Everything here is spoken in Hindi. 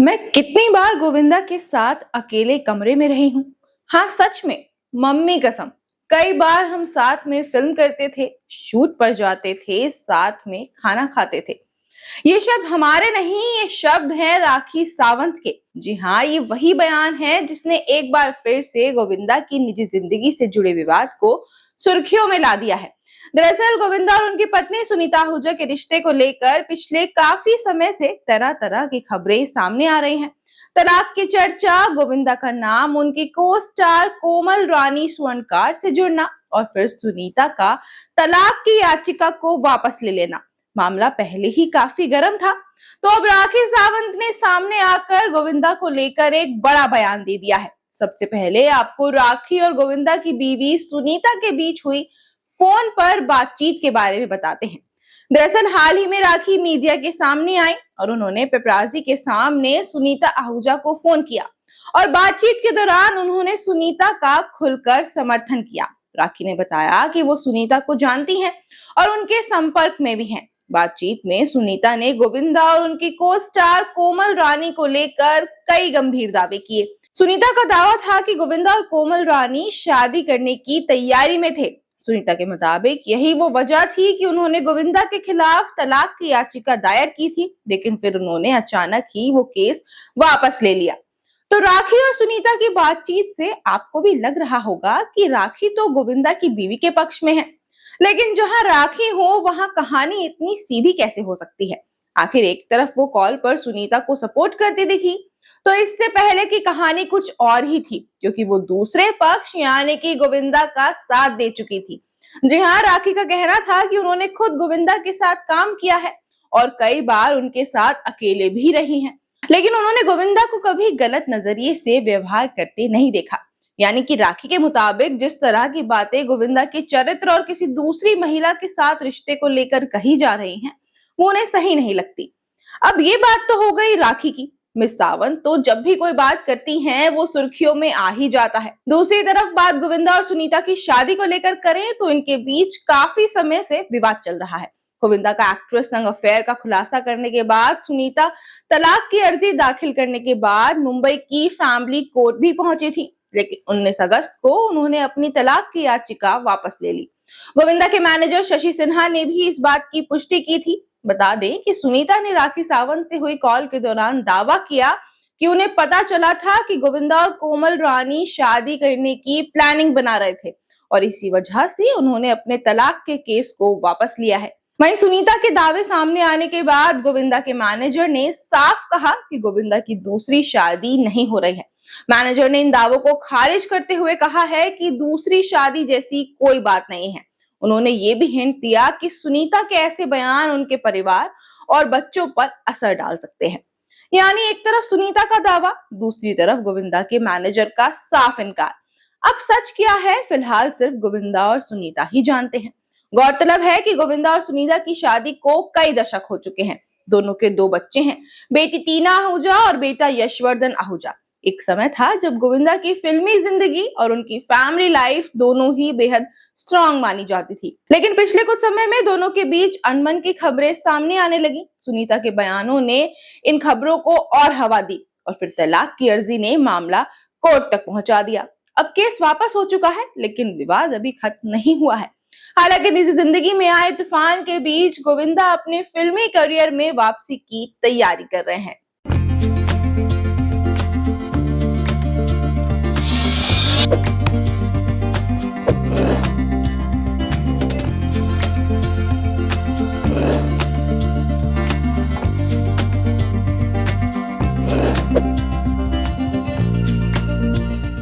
मैं कितनी बार गोविंदा के साथ अकेले कमरे में रही हूँ। हाँ, सच में, मम्मी कसम। कई बार हम साथ में फिल्म करते थे, शूट पर जाते थे, साथ में खाना खाते थे। ये शब्द हमारे नहीं, ये शब्द हैं राखी सावंत के। जी हाँ, ये वही बयान है जिसने एक बार फिर से गोविंदा की निजी जिंदगी से जुड़े विवाद को सुर्खियों में ला दिया है। दरअसल गोविंदा और उनकी पत्नी सुनीता आहूजा के रिश्ते को लेकर पिछले काफी समय से तरह तरह की खबरें सामने आ रही हैं। तलाक की चर्चा, गोविंदा का नाम, उनकी को स्टार कोमल रानी स्वर्णकार से जुड़ना और फिर सुनीता का तलाक की याचिका को वापस ले लेना। मामला पहले ही काफी गर्म था, तो अब राखी सावंत ने सामने आकर गोविंदा को लेकर एक बड़ा बयान दे दिया है। सबसे पहले आपको राखी और गोविंदा की बीवी सुनीता के बीच हुई फोन पर बातचीत के बारे में बताते हैं। दरअसल हाल ही में राखी मीडिया के सामने आई और उन्होंने पेपराजी के सामने सुनीता आहूजा को फोन किया और बातचीत के दौरान उन्होंने सुनीता का खुलकर समर्थन किया। राखी ने बताया कि वो सुनीता को जानती हैं और उनके संपर्क में भी हैं। बातचीत में सुनीता ने गोविंदा और उनकी को स्टार कोमल रानी को लेकर कई गंभीर दावे किए। सुनीता का दावा था कि गोविंदा और कोमल रानी शादी करने की तैयारी में थे। सुनीता के मुताबिक यही वो वजह थी कि उन्होंने गोविंदा के खिलाफ तलाक की याचिका दायर की थी, लेकिन फिर उन्होंने अचानक ही वो केस वापस ले लिया। तो राखी और सुनीता की बातचीत से आपको भी लग रहा होगा कि राखी तो गोविंदा की बीवी के पक्ष में है, लेकिन जहां राखी हो वहां कहानी इतनी सीधी कैसे हो सकती है। आखिर एक तरफ वो कॉल पर सुनीता को सपोर्ट करती दिखी, तो इससे पहले की कहानी कुछ और ही थी, क्योंकि वो दूसरे पक्ष यानी कि गोविंदा का साथ दे चुकी थी। जी हाँ, राखी का कहना था कि उन्होंने खुद गोविंदा के साथ काम किया है और कई बार उनके साथ अकेले भी रही हैं, लेकिन उन्होंने गोविंदा को कभी गलत नजरिए से व्यवहार करते नहीं देखा। यानी कि राखी के मुताबिक जिस तरह की बातें गोविंदा के चरित्र और किसी दूसरी महिला के साथ रिश्ते को लेकर कही जा रही हैं, वो उन्हें सही नहीं लगती। अब ये बात तो हो गई राखी की। मिस सावंत तो जब भी कोई बात करती हैं, वो सुर्खियों में आ ही जाता है। दूसरी तरफ बात गोविंदा और सुनीता की शादी को लेकर करें तो इनके बीच काफी समय से विवाद चल रहा है। गोविंदा का एक्ट्रेस संग अफेयर का खुलासा करने के बाद सुनीता तलाक की अर्जी दाखिल करने के बाद मुंबई की फैमिली कोर्ट भी पहुंची थी, लेकिन 19 अगस्त को उन्होंने अपनी तलाक की याचिका वापस ले ली। गोविंदा के मैनेजर शशि सिन्हा ने भी इस बात की पुष्टि की थी। बता दें कि सुनीता ने राखी सावंत से हुई कॉल के दौरान दावा किया कि उन्हें पता चला था कि गोविंदा और कोमल रानी शादी करने की प्लानिंग बना रहे थे और इसी वजह से उन्होंने अपने तलाक के केस को वापस लिया है। वहीं सुनीता के दावे सामने आने के बाद गोविंदा के मैनेजर ने साफ कहा कि गोविंदा की दूसरी शादी नहीं हो रही है। मैनेजर ने इन दावों को खारिज करते हुए कहा है कि दूसरी शादी जैसी कोई बात नहीं है। उन्होंने ये भी हिंट दिया कि सुनीता के ऐसे बयान उनके परिवार और बच्चों पर असर डाल सकते हैं। यानी एक तरफ सुनीता का दावा, दूसरी तरफ गोविंदा के मैनेजर का साफ इनकार। अब सच क्या है, फिलहाल सिर्फ गोविंदा और सुनीता ही जानते हैं। गौरतलब है कि गोविंदा और सुनीता की शादी को कई दशक हो चुके हैं। दोनों के 2 बच्चे हैं, बेटी टीना आहूजा और बेटा यशवर्धन आहूजा। एक समय था जब गोविंदा की फिल्मी जिंदगी और उनकी फैमिली लाइफ दोनों ही बेहद स्ट्रॉन्ग मानी जाती थी, लेकिन पिछले कुछ समय में दोनों के बीच अनबन की खबरें सामने आने लगी। सुनीता के बयानों ने इन खबरों को और हवा दी और फिर तलाक की अर्जी ने मामला कोर्ट तक पहुंचा दिया। अब केस वापस हो चुका है, लेकिन विवाद अभी खत्म नहीं हुआ है। हालांकि निजी जिंदगी में आए तूफान के बीच गोविंदा अपने फिल्मी करियर में वापसी की तैयारी कर रहे हैं।